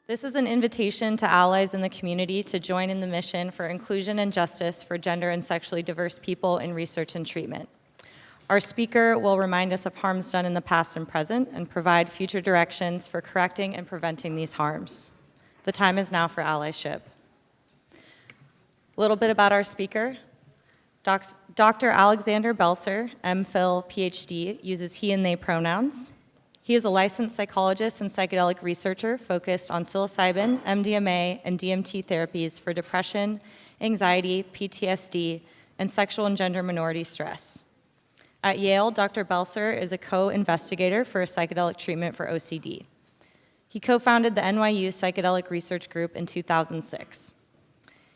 This is an invitation to allies in the community to join in the mission for inclusion and justice for gender and sexually diverse people in research and treatment. Our speaker will remind us of harms done in the past and present and provide future directions for correcting and preventing these harms. The time is now for allyship. A little bit about our speaker. Dr. Alexander Belser, MPhil, PhD, uses he and they pronouns. He is a licensed psychologist and psychedelic researcher focused on psilocybin, MDMA, and DMT therapies for depression, anxiety, PTSD, and sexual and gender minority stress. At Yale, Dr. Belser is a co-investigator for a psychedelic treatment for OCD. He co-founded the NYU Psychedelic Research Group in 2006.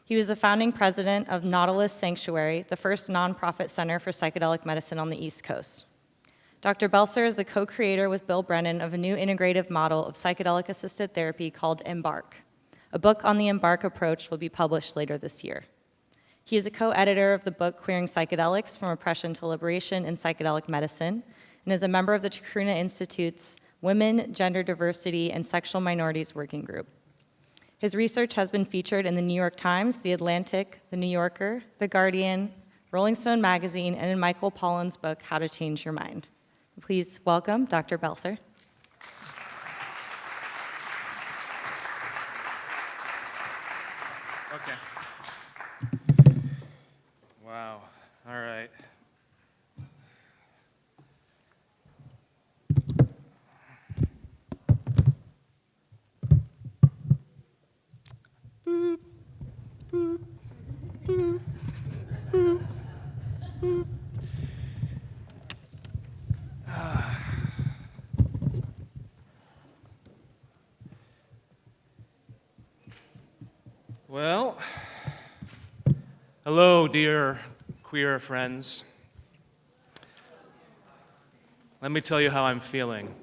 He was the founding president of Nautilus Sanctuary, the first nonprofit center for psychedelic medicine on the East Coast. Dr. Belser is the co-creator with Bill Brennan of a new integrative model of psychedelic-assisted therapy called Embark. A book on the Embark approach will be published later this year. He is a co-editor of the book Queering Psychedelics from Oppression to Liberation in Psychedelic Medicine, and is a member of the Chacruna Institute's Women, Gender Diversity, and Sexual Minorities Working Group. His research has been featured in the New York Times, The Atlantic, The New Yorker, The Guardian, Rolling Stone magazine, and in Michael Pollan's book, How to Change Your Mind. Please welcome Dr. Belser. Okay. Wow. All right. Boop, boop, boop, boop, boop. Well, hello, dear queer friends. Let me tell you how I'm feeling.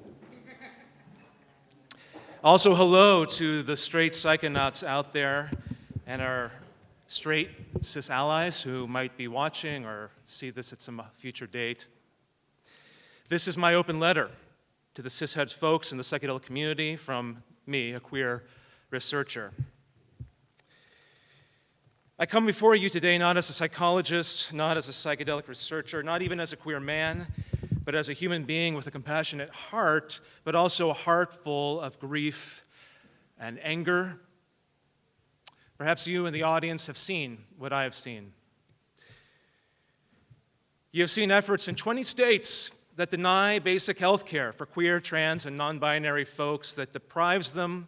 Also, hello to the straight psychonauts out there and our straight cis allies who might be watching or see this at some future date. This is my open letter to the cishet folks in the psychedelic community from me, a queer researcher. I come before you today not as a psychologist, not as a psychedelic researcher, not even as a queer man, but as a human being with a compassionate heart, but also a heart full of grief and anger. Perhaps you in the audience have seen what I have seen. You have seen efforts in 20 states that deny basic health care for queer, trans, and non-binary folks, that deprives them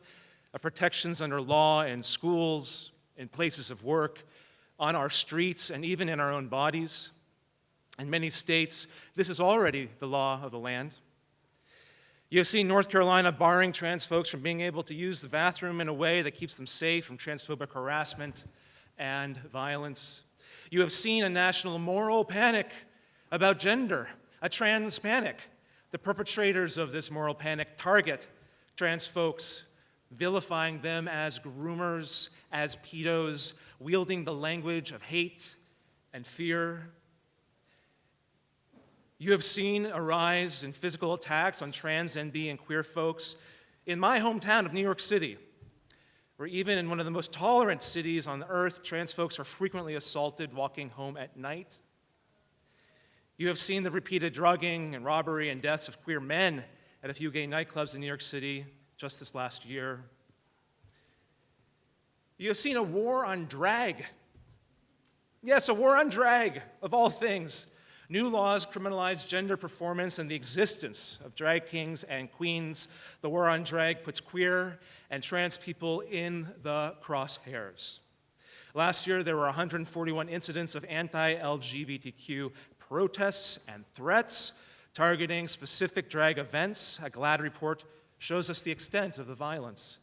of protections under law in schools, in places of work, on our streets, and even in our own bodies. In many states, this is already the law of the land. You have seen North Carolina barring trans folks from being able to use the bathroom in a way that keeps them safe from transphobic harassment and violence. You have seen a national moral panic about gender, a trans panic. The perpetrators of this moral panic target trans folks, vilifying them as groomers, as pedos, wielding the language of hate and fear. You have seen a rise in physical attacks on trans, NB, and queer folks in my hometown of New York City, where even in one of the most tolerant cities on earth, trans folks are frequently assaulted walking home at night. You have seen the repeated drugging and robbery and deaths of queer men at a few gay nightclubs in New York City just this last year. You have seen a war on drag. Yes, a war on drag, of all things. New laws criminalize gender performance and the existence of drag kings and queens. The war on drag puts queer and trans people in the crosshairs. Last year, there were 141 incidents of anti-LGBTQ protests and threats targeting specific drag events. A GLAAD report shows us the extent of the violence.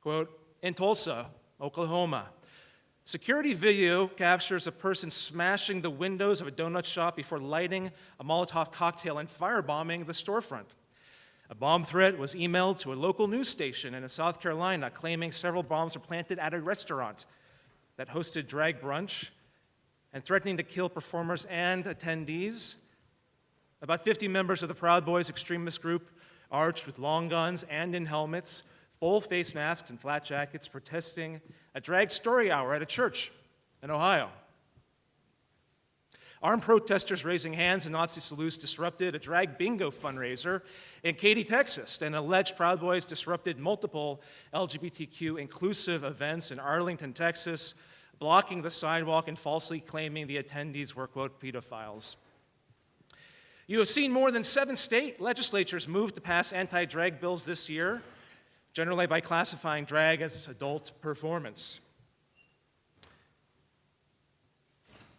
Quote, in Tulsa, Oklahoma, security video captures a person smashing the windows of a donut shop before lighting a Molotov cocktail and firebombing the storefront. A bomb threat was emailed to a local news station in South Carolina claiming several bombs were planted at a restaurant that hosted drag brunch and threatening to kill performers and attendees. About 50 members of the Proud Boys extremist group arched with long guns and in helmets, full face masks and flat jackets protesting a drag story hour at a church in Ohio. Armed protesters raising hands and Nazi salutes disrupted a drag bingo fundraiser in Katy, Texas, and alleged Proud Boys disrupted multiple LGBTQ inclusive events in Arlington, Texas, blocking the sidewalk and falsely claiming the attendees were, quote, pedophiles. You have seen more than 7 state legislatures move to pass anti-drag bills this year, generally by classifying drag as adult performance.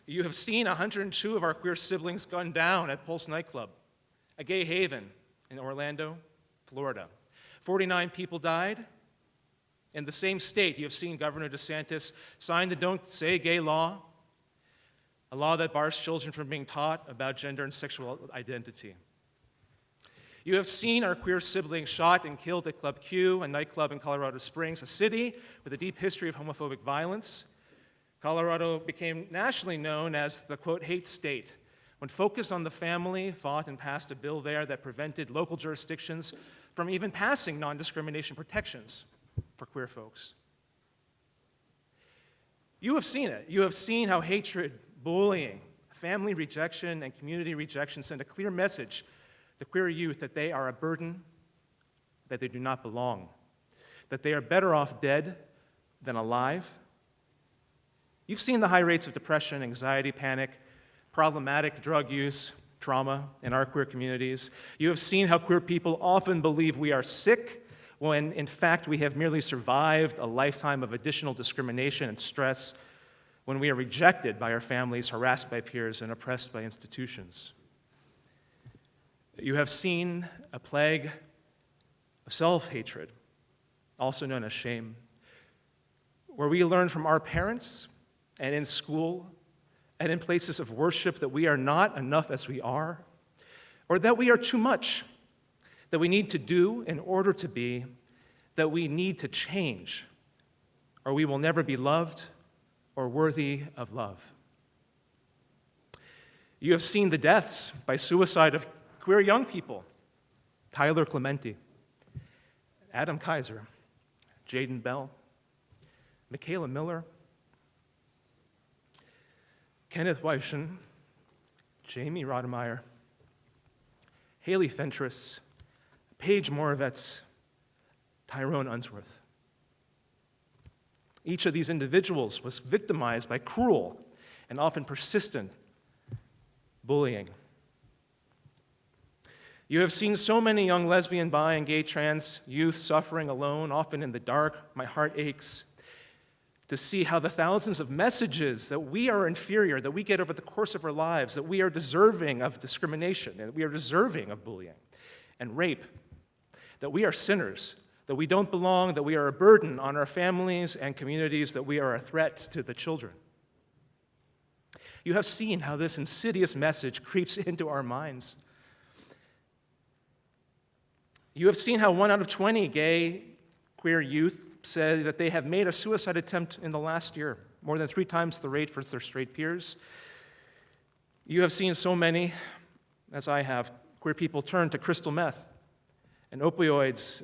You have seen 102 of our queer siblings gunned down at Pulse nightclub, a gay haven in Orlando, Florida. 49 people died. In the same state, you have seen Governor DeSantis sign the Don't Say Gay law, a law that bars children from being taught about gender and sexual identity. You have seen our queer siblings shot and killed at Club Q, a nightclub in Colorado Springs, a city with a deep history of homophobic violence. Colorado became nationally known as the, quote, hate state, when Focus on the Family fought and passed a bill there that prevented local jurisdictions from even passing non-discrimination protections for queer folks. You have seen it. You have seen how hatred, bullying, family rejection, and community rejection send a clear message to queer youth that they are a burden, that they do not belong, that they are better off dead than alive. You've seen the high rates of depression, anxiety, panic, problematic drug use, trauma in our queer communities. You have seen how queer people often believe we are sick when, in fact, we have merely survived a lifetime of additional discrimination and stress, when we are rejected by our families, harassed by peers, and oppressed by institutions. You have seen a plague of self-hatred, also known as shame, where we learn from our parents and in school and in places of worship that we are not enough as we are, or that we are too much, that we need to do in order to be, that we need to change, or we will never be loved or worthy of love. You have seen the deaths by suicide of queer young people, Tyler Clementi, Adam Kaiser, Jaden Bell, Michaela Miller, Kenneth Weischen, Jamie Rodemeyer, Haley Fentress, Paige Moravets, Tyrone Unsworth. Each of these individuals was victimized by cruel and often persistent bullying. You have seen so many young lesbian, bi, and gay trans youth suffering alone, often in the dark. My heart aches to see how the thousands of messages that we are inferior, that we get over the course of our lives, that we are deserving of discrimination, and we are deserving of bullying and rape, that we are sinners, that we don't belong, that we are a burden on our families and communities, that we are a threat to the children. You have seen how this insidious message creeps into our minds. You have seen how 1 out of 20 gay, queer youth said that they have made a suicide attempt in the last year, more than 3 times the rate for their straight peers. You have seen so many, as I have, queer people turn to crystal meth and opioids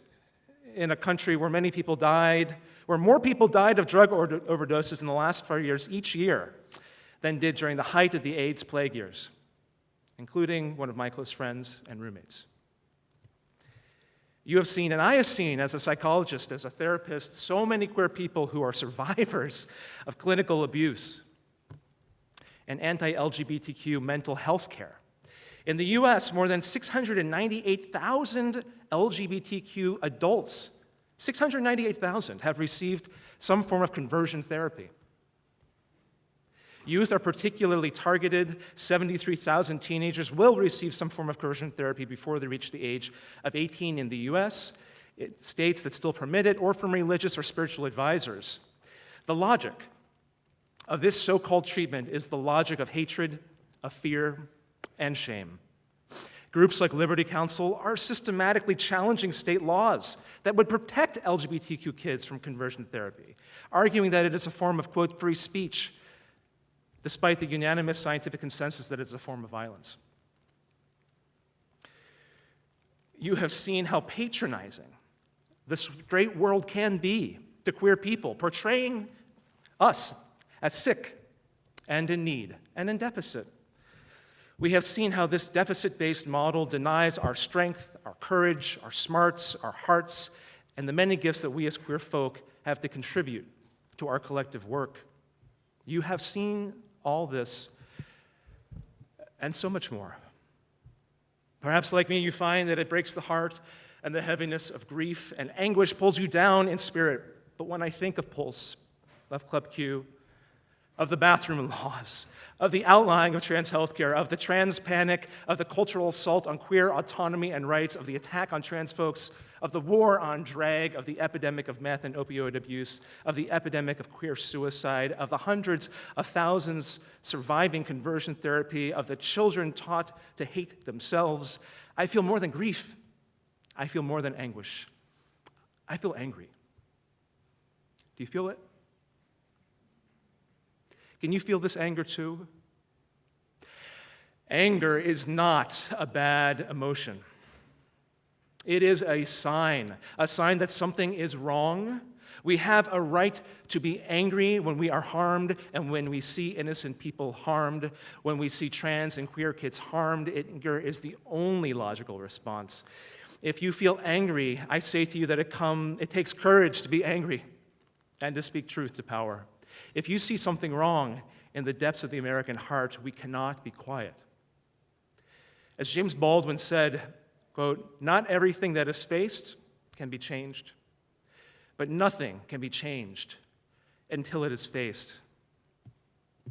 in a country where many people died, where more people died of drug overdoses in the last 5 years each year than did during the height of the AIDS plague years, including one of my close friends and roommates. You have seen, and I have seen as a psychologist, as a therapist, so many queer people who are survivors of clinical abuse and anti-LGBTQ mental health care. In the US, more than 698,000 LGBTQ adults, 698,000, have received some form of conversion therapy. Youth are particularly targeted. 73,000 teenagers will receive some form of conversion therapy before they reach the age of 18 in the US. States that still permit it, or from religious or spiritual advisors. The logic of this so-called treatment is the logic of hatred, of fear, and shame. Groups like Liberty Counsel are systematically challenging state laws that would protect LGBTQ kids from conversion therapy, arguing that it is a form of, quote, free speech, despite the unanimous scientific consensus that it's a form of violence. You have seen how patronizing the straight world can be to queer people, portraying us as sick and in need and in deficit. We have seen how this deficit-based model denies our strength, our courage, our smarts, our hearts, and the many gifts that we as queer folk have to contribute to our collective work. You have seen all this and so much more. Perhaps like me, you find that it breaks the heart and the heaviness of grief and anguish pulls you down in spirit. But when I think of Pulse, of Club Q, of the bathroom laws, of the outlying of trans healthcare, of the trans panic, of the cultural assault on queer autonomy and rights, of the attack on trans folks, of the war on drag, of the epidemic of meth and opioid abuse, of the epidemic of queer suicide, of the hundreds of thousands surviving conversion therapy, of the children taught to hate themselves, I feel more than grief. I feel more than anguish. I feel angry. Do you feel it? Can you feel this anger too? Anger is not a bad emotion. It is a sign that something is wrong. We have a right to be angry when we are harmed and when we see innocent people harmed, when we see trans and queer kids harmed. Anger is the only logical response. If you feel angry, I say to you that it takes courage to be angry and to speak truth to power. If you see something wrong in the depths of the American heart, we cannot be quiet. As James Baldwin said, quote, "Not everything that is faced can be changed, but nothing can be changed until it is faced."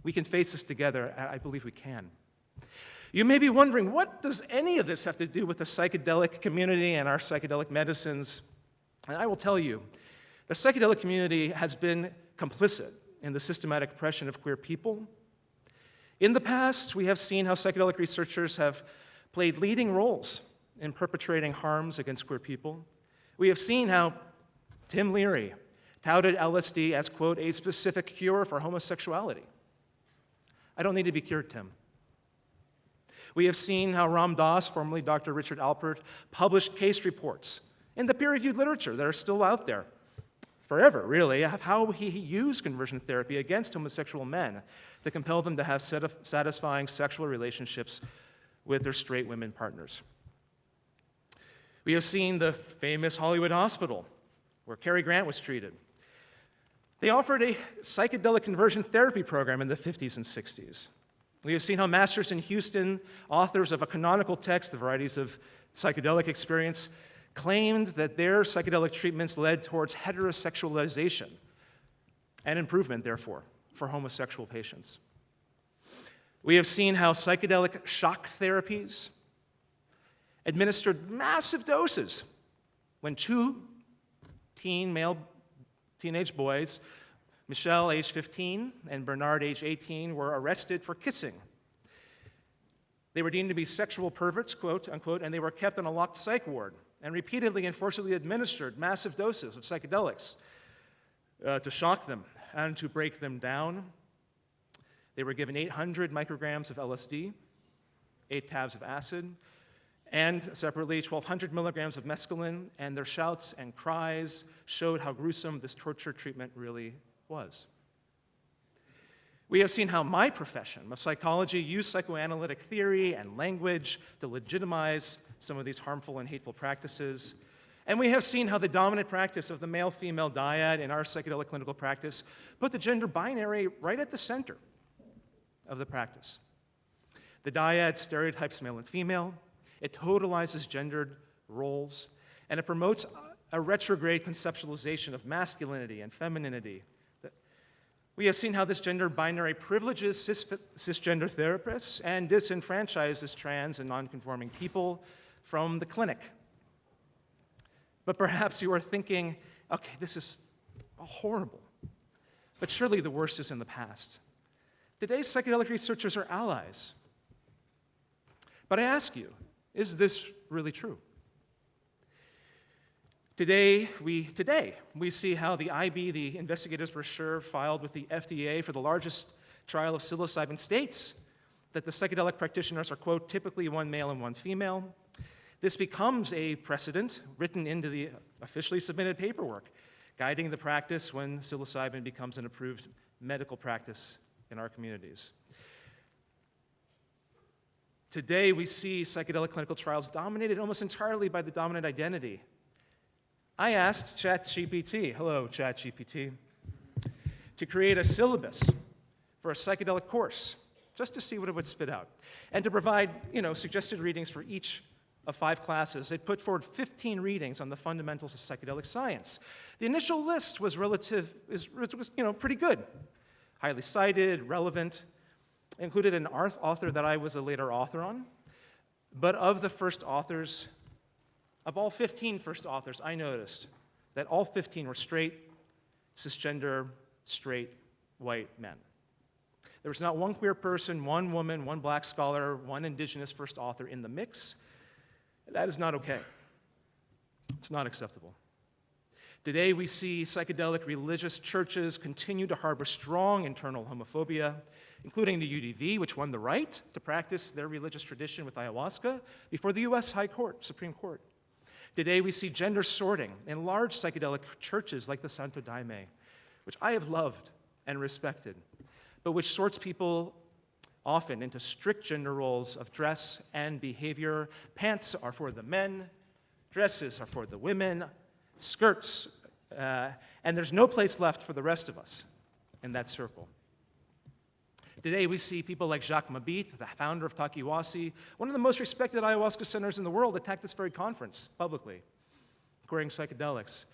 We can face this together, and I believe we can. You may be wondering, what does any of this have to do with the psychedelic community and our psychedelic medicines? And I will tell you, the psychedelic community has been complicit in the systematic oppression of queer people. In the past, we have seen how psychedelic researchers have played leading roles in perpetrating harms against queer people. We have seen how Tim Leary touted LSD as, quote, "a specific cure for homosexuality." I don't need to be cured, Tim. We have seen how Ram Dass, formerly Dr. Richard Alpert, published case reports in the peer-reviewed literature that are still out there forever, really, of how he used conversion therapy against homosexual men to compel them to have satisfying sexual relationships with their straight women partners. We have seen the famous Hollywood hospital where Cary Grant was treated. They offered a psychedelic conversion therapy program in the 50s and 60s. We have seen how masters in Houston, authors of a canonical text, The Varieties of Psychedelic Experience, claimed that their psychedelic treatments led towards heterosexualization and improvement, therefore, for homosexual patients. We have seen how psychedelic shock therapies administered massive doses when two teenage boys, Michelle, age 15, and Bernard, age 18, were arrested for kissing. They were deemed to be sexual perverts, quote unquote, and they were kept in a locked psych ward and repeatedly and forcibly administered massive doses of psychedelics to shock them and to break them down. They were given 800 micrograms of LSD, 8 tabs of acid, and separately 1,200 milligrams of mescaline, and their shouts and cries showed how gruesome this torture treatment really was. We have seen how my profession of psychology used psychoanalytic theory and language to legitimize some of these harmful and hateful practices. And we have seen how the dominant practice of the male-female dyad in our psychedelic clinical practice put the gender binary right at the center of the practice. The dyad stereotypes male and female, it totalizes gendered roles, and it promotes a retrograde conceptualization of masculinity and femininity. We have seen how this gender binary privileges cisgender therapists and disenfranchises trans and nonconforming people from the clinic. But perhaps you are thinking, okay, this is horrible, but surely the worst is in the past. Today's psychedelic researchers are allies. But I ask you, is this really true? Today, we see how the IB, the investigator's brochure filed with the FDA for the largest trial of psilocybin, states that the psychedelic practitioners are, quote, typically one male and one female. This becomes a precedent written into the officially submitted paperwork, guiding the practice when psilocybin becomes an approved medical practice in our communities. Today, we see psychedelic clinical trials dominated almost entirely by the dominant identity. I asked ChatGPT, hello ChatGPT, to create a syllabus for a psychedelic course, just to see what it would spit out, and to provide, suggested readings for each of 5 classes. It put forward 15 readings on the fundamentals of psychedelic science. The initial list was pretty good, highly cited, relevant. It included an author that I was a later author on, but of the first authors, of all 15 first authors, I noticed that all 15 were straight, cisgender, straight, white men. There was not one queer person, one woman, one black scholar, one indigenous first author in the mix. That is not okay. It's not acceptable. Today, we see psychedelic religious churches continue to harbor strong internal homophobia, including the UDV, which won the right to practice their religious tradition with ayahuasca before the US Supreme Court. Today, we see gender sorting in large psychedelic churches like the Santo Daime, which I have loved and respected, but which sorts people often into strict gender roles of dress and behavior. Pants are for the men, dresses are for the women, skirts, and there's no place left for the rest of us in that circle. Today, we see people like Jacques Mabith, the founder of Takiwasi, one of the most respected ayahuasca centers in the world, attack this very conference publicly, querying psychedelics.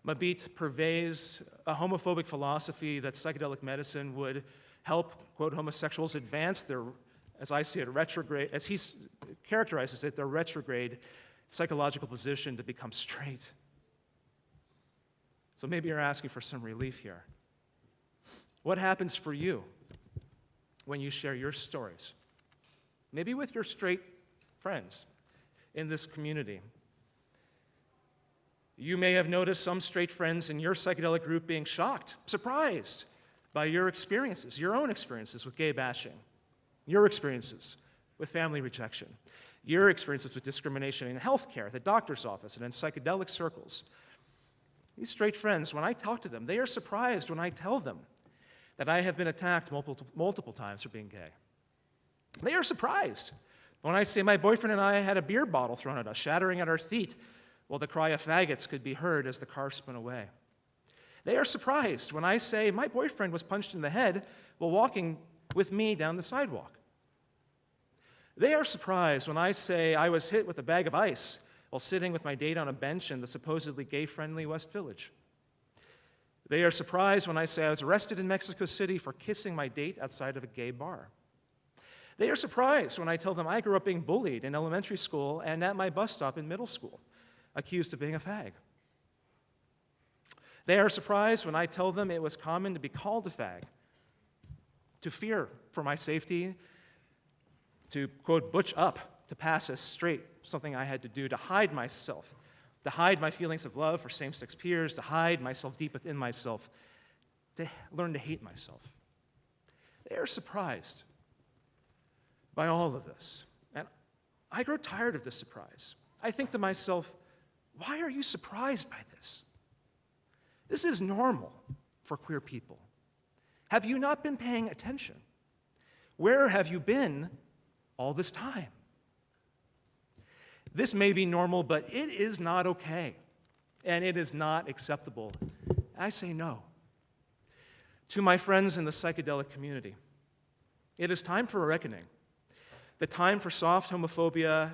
Mabith purveys a homophobic philosophy that psychedelic medicine would help, quote, homosexuals advance their, as I see it, retrograde, as he characterizes it, their retrograde psychological position to become straight. So maybe you're asking for some relief here. What happens for you when you share your stories? Maybe with your straight friends in this community. You may have noticed some straight friends in your psychedelic group being shocked, surprised by your experiences, your own experiences with gay bashing, your experiences with family rejection, your experiences with discrimination in healthcare, the doctor's office, and in psychedelic circles. These straight friends, when I talk to them, they are surprised when I tell them that I have been attacked multiple times for being gay. They are surprised when I say my boyfriend and I had a beer bottle thrown at us, shattering at our feet, while the cry of faggots could be heard as the car spun away. They are surprised when I say my boyfriend was punched in the head while walking with me down the sidewalk. They are surprised when I say I was hit with a bag of ice while sitting with my date on a bench in the supposedly gay-friendly West Village. They are surprised when I say I was arrested in Mexico City for kissing my date outside of a gay bar. They are surprised when I tell them I grew up being bullied in elementary school and at my bus stop in middle school, accused of being a fag. They are surprised when I tell them it was common to be called a fag, to fear for my safety, to, quote, butch up, to pass as straight, something I had to do to hide myself, to hide my feelings of love for same-sex peers, to hide myself deep within myself, to learn to hate myself. They are surprised by all of this. And I grow tired of this surprise. I think to myself, why are you surprised by this? This is normal for queer people. Have you not been paying attention? Where have you been all this time? This may be normal, but it is not okay, and it is not acceptable. I say no. To my friends in the psychedelic community, it is time for a reckoning. The time for soft homophobia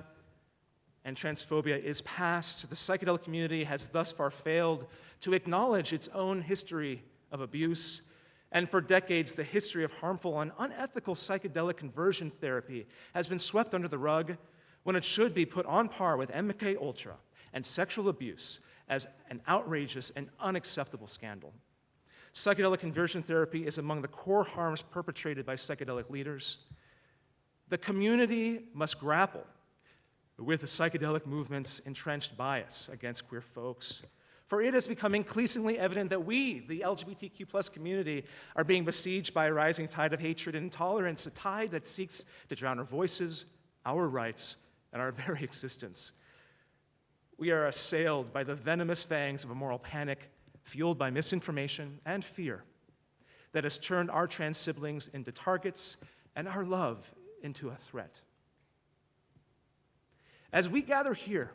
and transphobia is past. The psychedelic community has thus far failed to acknowledge its own history of abuse, and for decades, the history of harmful and unethical psychedelic conversion therapy has been swept under the rug when it should be put on par with MKUltra and sexual abuse as an outrageous and unacceptable scandal. Psychedelic conversion therapy is among the core harms perpetrated by psychedelic leaders. The community must grapple with the psychedelic movement's entrenched bias against queer folks, for it has become increasingly evident that we, the LGBTQ+ community, are being besieged by a rising tide of hatred and intolerance, a tide that seeks to drown our voices, our rights, and our very existence. We are assailed by the venomous fangs of a moral panic fueled by misinformation and fear that has turned our trans siblings into targets and our love into a threat. As we gather here,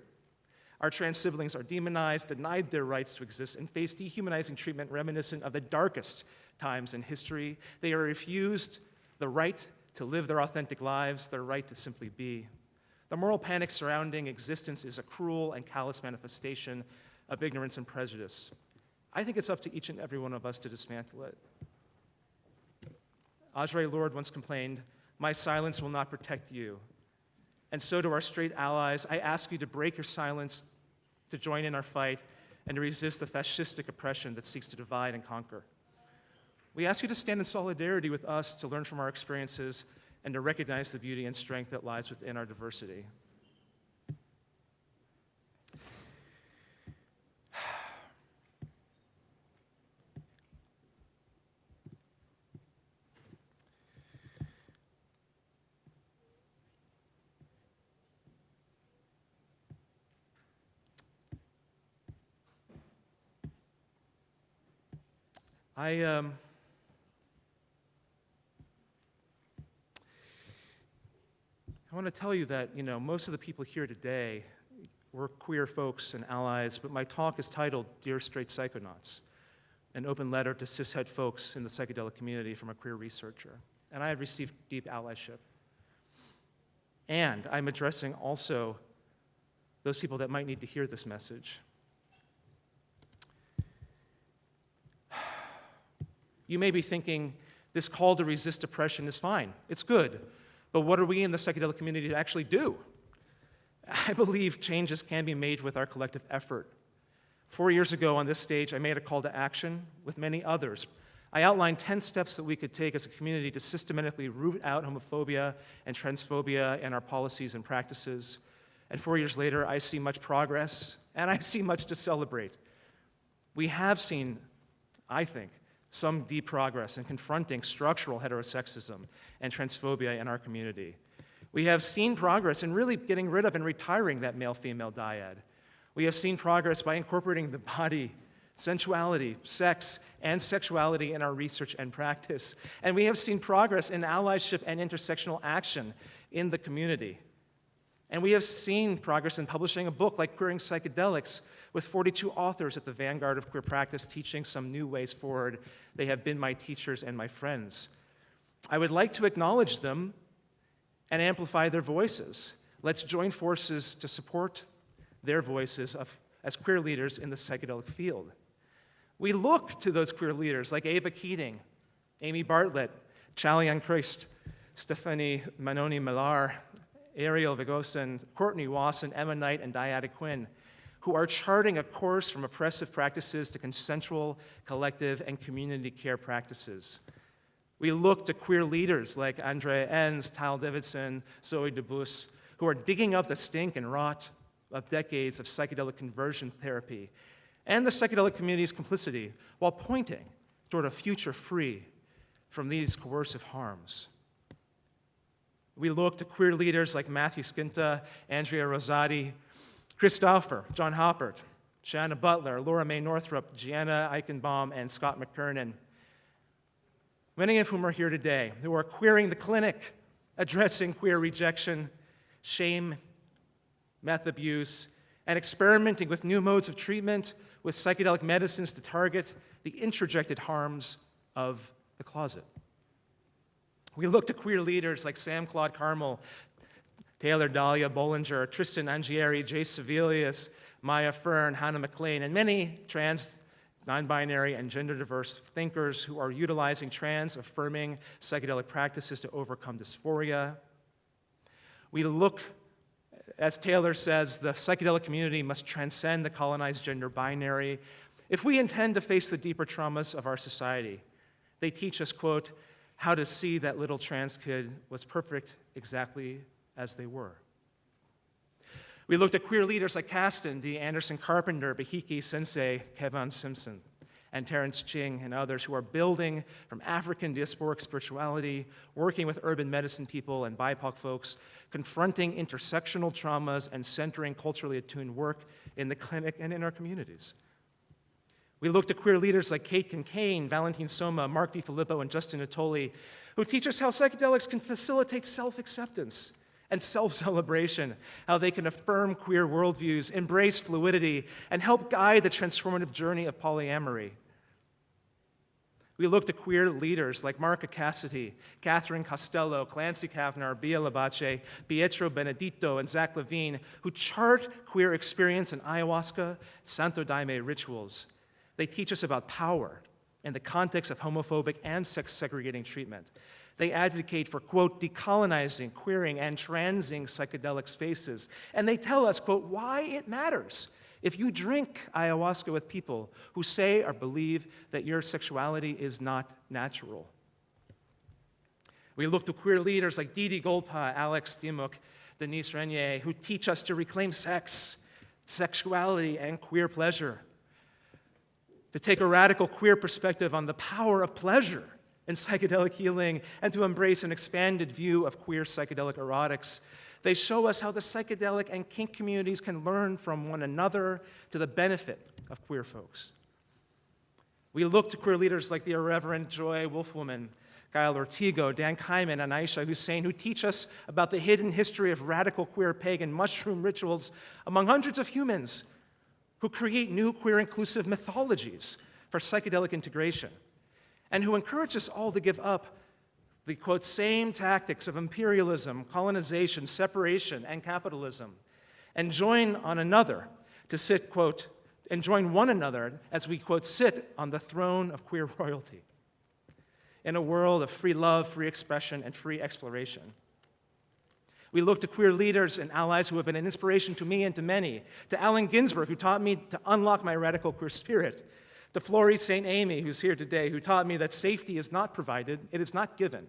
our trans siblings are demonized, denied their rights to exist, and face dehumanizing treatment reminiscent of the darkest times in history. They are refused the right to live their authentic lives, their right to simply be. The moral panic surrounding existence is a cruel and callous manifestation of ignorance and prejudice. I think it's up to each and every one of us to dismantle it. Audre Lorde once complained, "My silence will not protect you." And so to our straight allies, I ask you to break your silence, to join in our fight, and to resist the fascistic oppression that seeks to divide and conquer. We ask you to stand in solidarity with us, to learn from our experiences, and to recognize the beauty and strength that lies within our diversity. I want to tell you that, most of the people here today were queer folks and allies, but my talk is titled Dear Straight Psychonauts, an open letter to cishet folks in the psychedelic community from a queer researcher. And I have received deep allyship. And I'm addressing also those people that might need to hear this message. You may be thinking, this call to resist oppression is fine. It's good. But what are we in the psychedelic community to actually do? I believe changes can be made with our collective effort. 4 years ago on this stage, I made a call to action with many others. I outlined 10 steps that we could take as a community to systematically root out homophobia and transphobia in our policies and practices. And 4 years later, I see much progress, and I see much to celebrate. We have seen, I think, some deep progress in confronting structural heterosexism and transphobia in our community. We have seen progress in really getting rid of and retiring that male-female dyad. We have seen progress by incorporating the body, sensuality, sex, and sexuality in our research and practice. And we have seen progress in allyship and intersectional action in the community. And we have seen progress in publishing a book like Queering Psychedelics, with 42 authors at the vanguard of queer practice teaching some new ways forward. They have been my teachers and my friends. I would like to acknowledge them and amplify their voices. Let's join forces to support their voices as queer leaders in the psychedelic field. We look to those queer leaders like Ava Keating, Amy Bartlett, Chalian Christ, Stephanie Manoni-Millar, Ariel Vigosin, Courtney Wasson, Emma Knight, and Diada Quinn, who are charting a course from oppressive practices to consensual, collective, and community care practices. We look to queer leaders like Andrea Enns, Tal Davidson, Zoe DeBus, who are digging up the stink and rot of decades of psychedelic conversion therapy and the psychedelic community's complicity while pointing toward a future free from these coercive harms. We look to queer leaders like Matthew Skinta, Andrea Rosati, Christopher, John Hoppert, Shanna Butler, Laura Mae Northrup, Gianna Eichenbaum, and Scott McKernan, many of whom are here today, who are queering the clinic, addressing queer rejection, shame, meth abuse, and experimenting with new modes of treatment with psychedelic medicines to target the introjected harms of the closet. We look to queer leaders like Sam Claude Carmel, Taylor Dahlia Bollinger, Tristan Angieri, Jay Sevelius, Maya Fern, Hannah McLean, and many trans, non-binary, and gender-diverse thinkers who are utilizing trans-affirming psychedelic practices to overcome dysphoria. We look, as Taylor says, the psychedelic community must transcend the colonized gender binary if we intend to face the deeper traumas of our society. They teach us, quote, how to see that little trans kid was perfect exactly as they were. We looked at queer leaders like Kasten, D. Anderson Carpenter, Bahiki Sensei, Kevin Simpson, and Terence Ching and others who are building from African diasporic spirituality, working with urban medicine people and BIPOC folks, confronting intersectional traumas and centering culturally attuned work in the clinic and in our communities. We look to queer leaders like Kate Kincaid, Valentine Soma, Mark DiFilippo, and Justin Attoli, who teach us how psychedelics can facilitate self-acceptance and self-celebration, how they can affirm queer worldviews, embrace fluidity, and help guide the transformative journey of polyamory. We look to queer leaders like Marca Cassidy, Catherine Costello, Clancy Kavnar, Bia Labache, Pietro Benedito, and Zach Levine, who chart queer experience in ayahuasca, Santo Daime rituals. They teach us about power in the context of homophobic and sex-segregating treatment. They advocate for, quote, decolonizing, queering, and transing psychedelic spaces. And they tell us, quote, why it matters if you drink ayahuasca with people who say or believe that your sexuality is not natural. We look to queer leaders like Didi Goldpa, Alex Dimuk, Denise Renier, who teach us to reclaim sex, sexuality, and queer pleasure, to take a radical queer perspective on the power of pleasure in psychedelic healing, and to embrace an expanded view of queer psychedelic erotics. They show us how the psychedelic and kink communities can learn from one another to the benefit of queer folks. We look to queer leaders like the Irreverent Joy Wolfwoman, Gail Ortigo, Dan Kaiman, and Aisha Hussein, who teach us about the hidden history of radical queer pagan mushroom rituals among hundreds of humans who create new queer inclusive mythologies for psychedelic integration, and who encourage us all to give up the, quote, same tactics of imperialism, colonization, separation, and capitalism, and join on another to sit, quote, and join one another as we, quote, sit on the throne of queer royalty in a world of free love, free expression, and free exploration. We look to queer leaders and allies who have been an inspiration to me and to many, to Allen Ginsberg, who taught me to unlock my radical queer spirit, to Flory St. Amy, who's here today, who taught me that safety is not provided, it is not given,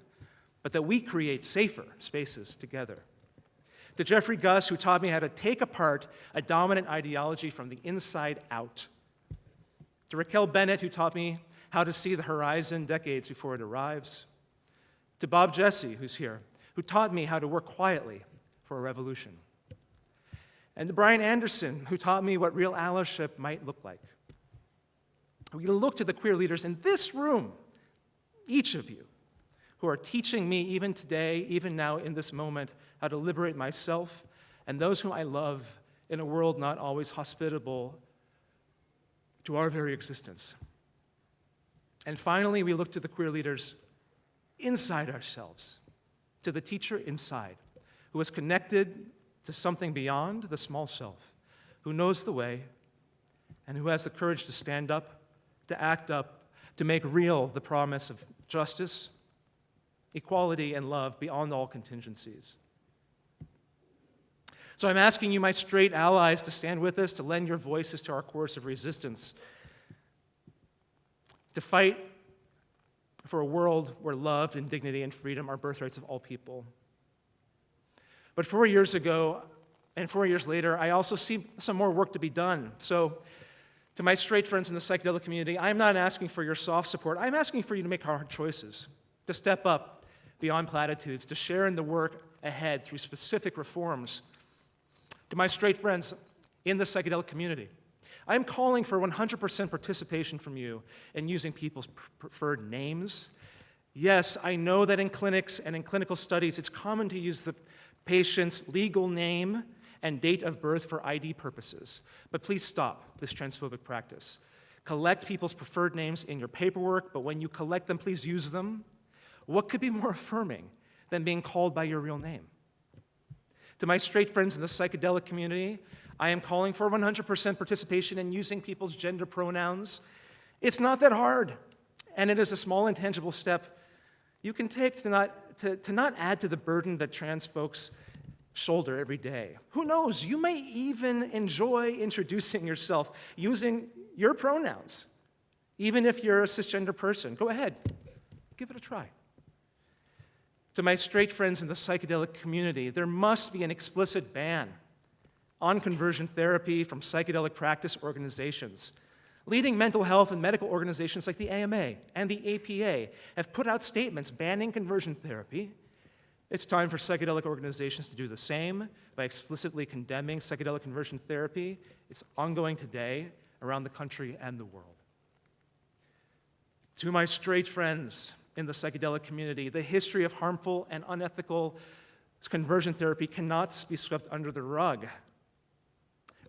but that we create safer spaces together. To Jeffrey Gus, who taught me how to take apart a dominant ideology from the inside out. To Raquel Bennett, who taught me how to see the horizon decades before it arrives. To Bob Jesse, who's here, who taught me how to work quietly for a revolution. And to Brian Anderson, who taught me what real allyship might look like. We look to the queer leaders in this room, each of you, who are teaching me even today, even now in this moment, how to liberate myself and those whom I love in a world not always hospitable to our very existence. And finally, we look to the queer leaders inside ourselves, to the teacher inside, who is connected to something beyond the small self, who knows the way, and who has the courage to stand up, to act up, to make real the promise of justice, equality, and love beyond all contingencies. So I'm asking you, my straight allies, to stand with us, to lend your voices to our course of resistance, to fight for a world where love and dignity and freedom are birthrights of all people. But 4 years ago, and 4 years later, I also see some more work to be done. So, to my straight friends in the psychedelic community, I'm not asking for your soft support. I'm asking for you to make hard choices, to step up beyond platitudes, to share in the work ahead through specific reforms. To my straight friends in the psychedelic community, I'm calling for 100% participation from you in using people's preferred names. Yes, I know that in clinics and in clinical studies, it's common to use the patient's legal name and date of birth for ID purposes. But please stop this transphobic practice. Collect people's preferred names in your paperwork, but when you collect them, please use them. What could be more affirming than being called by your real name? To my straight friends in the psychedelic community, I am calling for 100% participation in using people's gender pronouns. It's not that hard, and it is a small intangible step you can take to not add to the burden that trans folks shoulder every day. Who knows, you may even enjoy introducing yourself using your pronouns, even if you're a cisgender person. Go ahead, give it a try. To my straight friends in the psychedelic community, there must be an explicit ban on conversion therapy from psychedelic practice organizations Leading mental health and medical organizations like the AMA and the APA have put out statements banning conversion therapy. It's time for psychedelic organizations to do the same by explicitly condemning psychedelic conversion therapy. It's ongoing today around the country and the world. To my straight friends in the psychedelic community, the history of harmful and unethical conversion therapy cannot be swept under the rug.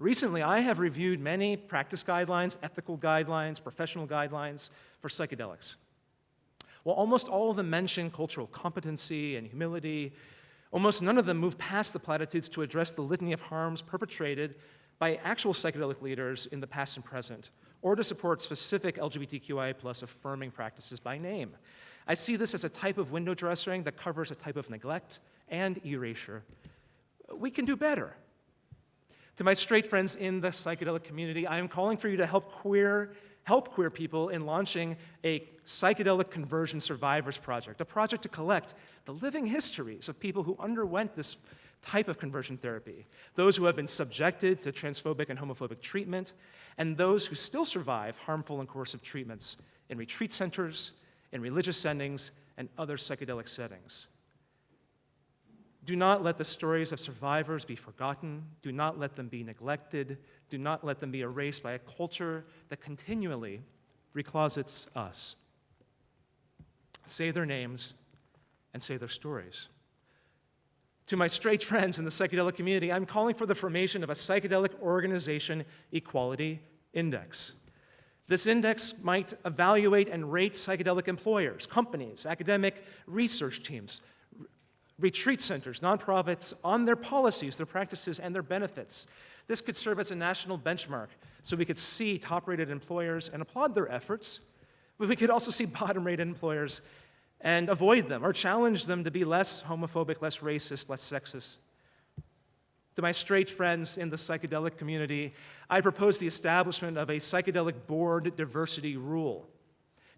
Recently, I have reviewed many practice guidelines, ethical guidelines, professional guidelines for psychedelics. While almost all of them mention cultural competency and humility, almost none of them move past the platitudes to address the litany of harms perpetrated by actual psychedelic leaders in the past and present, or to support specific LGBTQIA+ affirming practices by name. I see this as a type of window dressing that covers a type of neglect and erasure. We can do better. To my straight friends in the psychedelic community, I am calling for you to help queer people in launching a Psychedelic Conversion Survivors project, a project to collect the living histories of people who underwent this type of conversion therapy, those who have been subjected to transphobic and homophobic treatment, and those who still survive harmful and coercive treatments in retreat centers, in religious settings, and other psychedelic settings. Do not let the stories of survivors be forgotten. Do not let them be neglected. Do not let them be erased by a culture that continually reclosets us. Say their names and say their stories. To my straight friends in the psychedelic community, I'm calling for the formation of a Psychedelic Organization Equality Index. This index might evaluate and rate psychedelic employers, companies, academic research teams, retreat centers, nonprofits, on their policies, their practices, and their benefits. This could serve as a national benchmark so we could see top-rated employers and applaud their efforts, but we could also see bottom-rated employers and avoid them or challenge them to be less homophobic, less racist, less sexist. To my straight friends in the psychedelic community, I propose the establishment of a psychedelic board diversity rule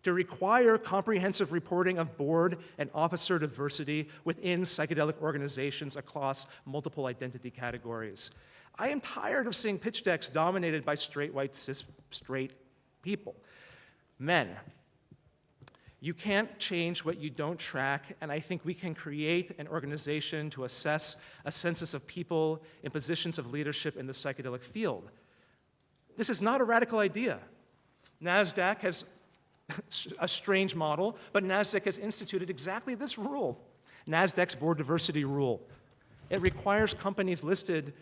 to require comprehensive reporting of board and officer diversity within psychedelic organizations across multiple identity categories. I am tired of seeing pitch decks dominated by straight, white, cis, straight people, men. You can't change what you don't track, and I think we can create an organization to assess a census of people in positions of leadership in the psychedelic field. This is not a radical idea. NASDAQ has a strange model, but NASDAQ has instituted exactly this rule, NASDAQ's board diversity rule. It requires companies listed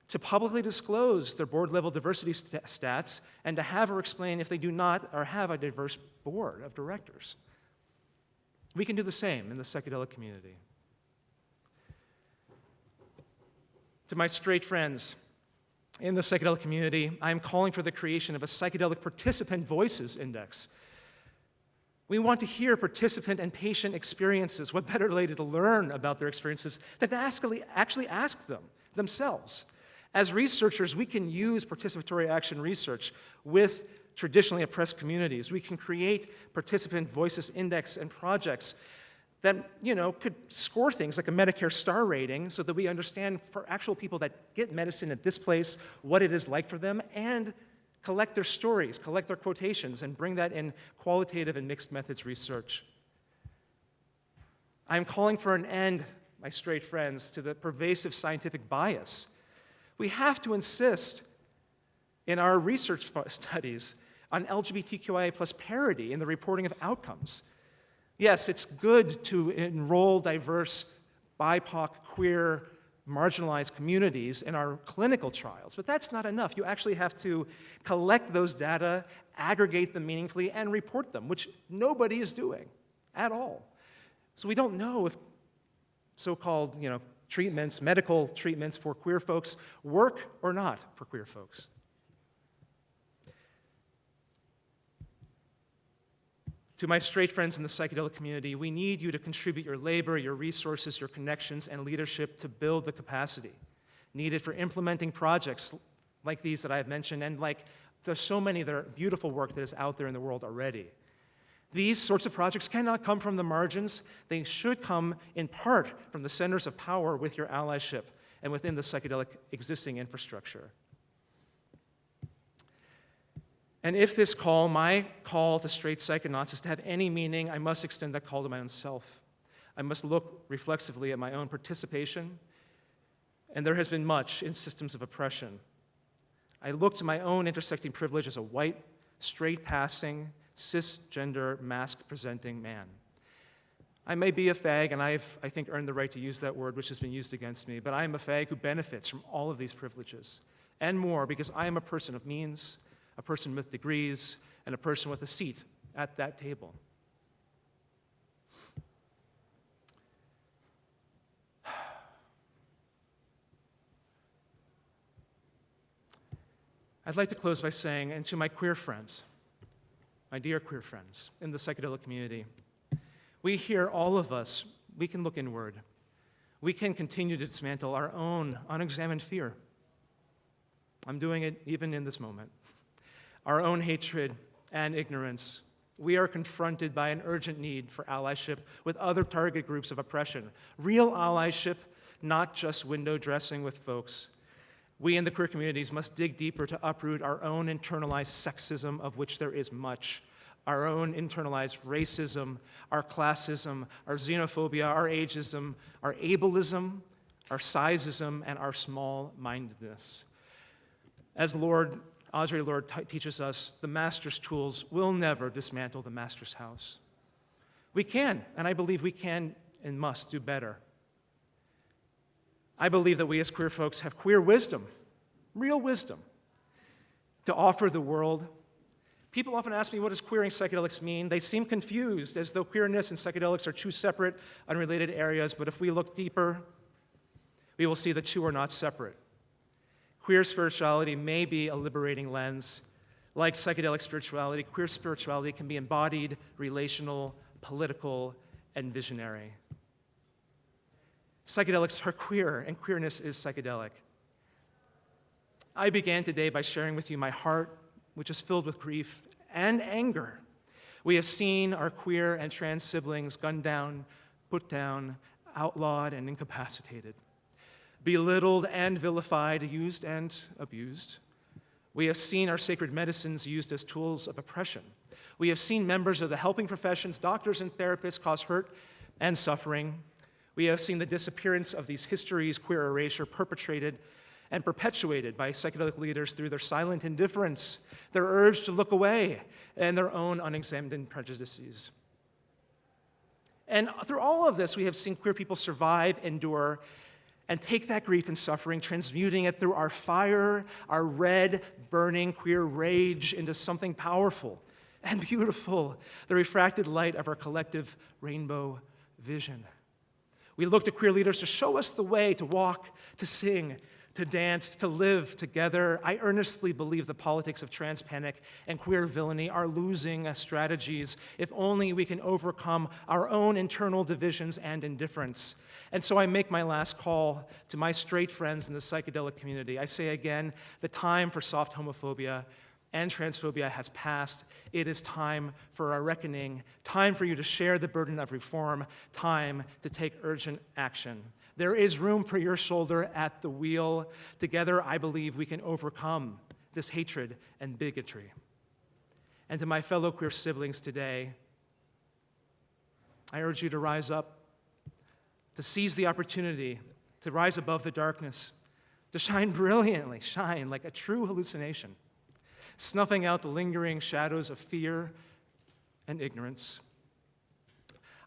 to publicly disclose their board-level diversity stats and to have or explain if they do not or have a diverse board of directors. We can do the same in the psychedelic community. To my straight friends in the psychedelic community, I am calling for the creation of a Psychedelic Participant Voices Index. We want to hear participant and patient experiences. What better way to learn about their experiences than to actually ask them themselves? As researchers, we can use participatory action research with traditionally oppressed communities. We can create participant voices index and projects that could score things like a Medicare star rating so that we understand for actual people that get medicine at this place what it is like for them, and collect their stories, collect their quotations, and bring that in qualitative and mixed methods research. I'm calling for an end, my straight friends, to the pervasive scientific bias. We have to insist in our research studies on LGBTQIA+ parity in the reporting of outcomes. Yes, it's good to enroll diverse BIPOC, queer, marginalized communities in our clinical trials, but that's not enough. You actually have to collect those data, aggregate them meaningfully, and report them, which nobody is doing at all. So we don't know if so-called treatments, medical treatments for queer folks work or not for queer folks. To my straight friends in the psychedelic community, we need you to contribute your labor, your resources, your connections, and leadership to build the capacity needed for implementing projects like these that I have mentioned, and there's so many that are beautiful work that is out there in the world already. These sorts of projects cannot come from the margins. They should come in part from the centers of power with your allyship and within the psychedelic existing infrastructure. And if this call, my call to straight psychonauts, is to have any meaning, I must extend that call to my own self. I must look reflexively at my own participation, and there has been much in systems of oppression. I look to my own intersecting privilege as a white, straight-passing, cisgender, mask-presenting man. I may be a fag, and I think, earned the right to use that word, which has been used against me, but I am a fag who benefits from all of these privileges and more because I am a person of means, a person with degrees, and a person with a seat at that table. I'd like to close by saying, and to my queer friends, my dear queer friends in the psychedelic community, we here, all of us, we can look inward. We can continue to dismantle our own unexamined fear. I'm doing it even in this moment. Our own hatred and ignorance. We are confronted by an urgent need for allyship with other target groups of oppression. Real allyship, not just window dressing with folks. We in the queer communities must dig deeper to uproot our own internalized sexism, of which there is much, our own internalized racism, our classism, our xenophobia, our ageism, our ableism, our sizeism, and our small-mindedness. As Audre Lorde teaches us, the master's tools will never dismantle the master's house. We can, and I believe we can and must do better. I believe that we as queer folks have queer wisdom, real wisdom, to offer the world. People often ask me, what does queering psychedelics mean? They seem confused, as though queerness and psychedelics are two separate, unrelated areas, but if we look deeper, we will see the two are not separate. Queer spirituality may be a liberating lens. Like psychedelic spirituality, queer spirituality can be embodied, relational, political, and visionary. Psychedelics are queer, and queerness is psychedelic. I began today by sharing with you my heart, which is filled with grief and anger. We have seen our queer and trans siblings gunned down, put down, outlawed, and incapacitated, belittled and vilified, used and abused. We have seen our sacred medicines used as tools of oppression. We have seen members of the helping professions, doctors and therapists, cause hurt and suffering. We have seen the disappearance of these histories, queer erasure, perpetrated and perpetuated by psychedelic leaders through their silent indifference, their urge to look away, and their own unexamined prejudices. And through all of this, we have seen queer people survive, endure, and take that grief and suffering, transmuting it through our fire, our red, burning queer rage into something powerful and beautiful, the refracted light of our collective rainbow vision. We look to queer leaders to show us the way to walk, to sing, to dance, to live together. I earnestly believe the politics of trans panic and queer villainy are losing strategies if only we can overcome our own internal divisions and indifference. And so I make my last call to my straight friends in the psychedelic community. I say again, the time for soft homophobia and transphobia has passed. It is time for a reckoning, time for you to share the burden of reform, time to take urgent action. There is room for your shoulder at the wheel. Together, I believe we can overcome this hatred and bigotry. And to my fellow queer siblings today, I urge you to rise up, to seize the opportunity, to rise above the darkness, to shine brilliantly, shine like a true hallucination, snuffing out the lingering shadows of fear and ignorance.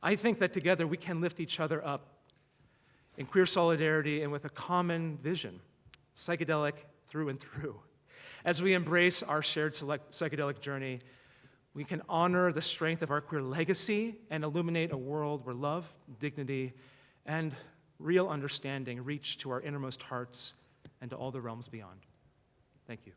I think that together we can lift each other up in queer solidarity and with a common vision, psychedelic through and through. As we embrace our shared psychedelic journey, we can honor the strength of our queer legacy and illuminate a world where love, dignity, and real understanding reach to our innermost hearts and to all the realms beyond. Thank you.